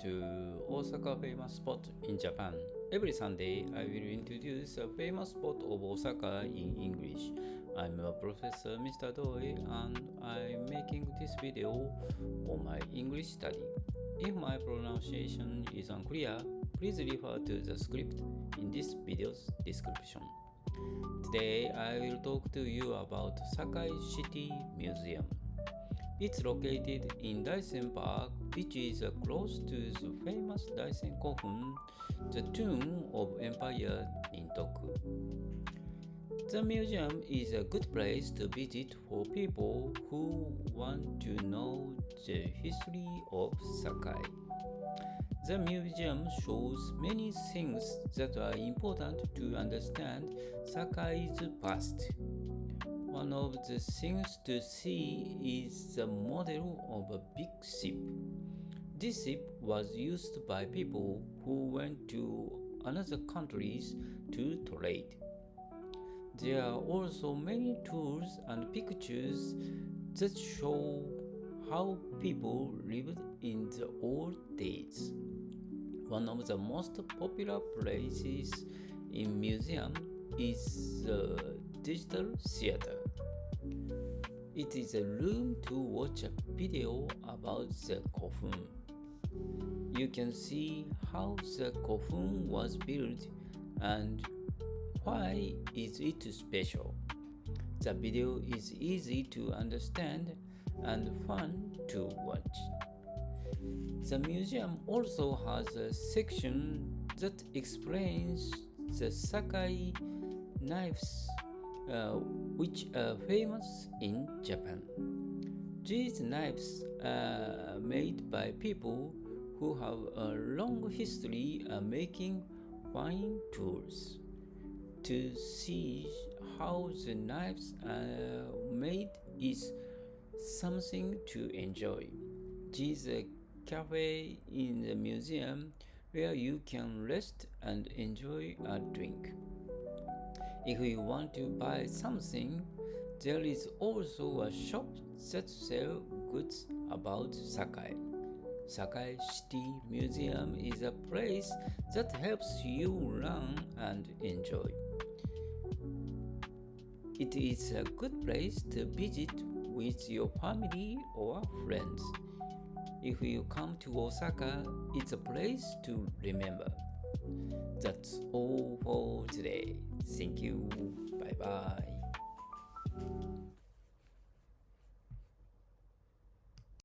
to Osaka famous spot in Japan. Every Sunday, I will introduce a famous spot of Osaka in English. I'm a professor, Mr. Doi, and I'm making this video on my English study. If my pronunciation is unclear, please refer to the script in this video's description. Today, I will talk to you about Sakai City Museum. It's located in Daisen Park, which is close to the famous Daisen Kofun, the tomb of Emperor Nintoku. The museum is a good place to visit for people who want to know the history of Sakai. The museum shows many things that are important to understand Sakai's past. One of the things to see is the model of a big ship. This ship was used by people who went to other countries to trade. There are also many tours and pictures that show how people lived in the old days. One of the most popular places in museum is the digital theater. It is a room to watch a video about the Kofun. You can see how the Kofun was built and why is it special. The video is easy to understand and fun to watch. The museum also has a section that explains the Sakai knives, which are famous in Japan. These knives are made by people who have a long history of making fine tools. To see how the knives are made is something to enjoy. There is a cafe in the museum where you can rest and enjoy a drink. If you want to buy something, there is also a shop that sells goods about Sakai. Sakai City Museum is a place that helps you learn and enjoy. It is a good place to visit with your family or friends. If you come to Osaka, it's a place to remember. That's all for today. Thank you. Bye bye.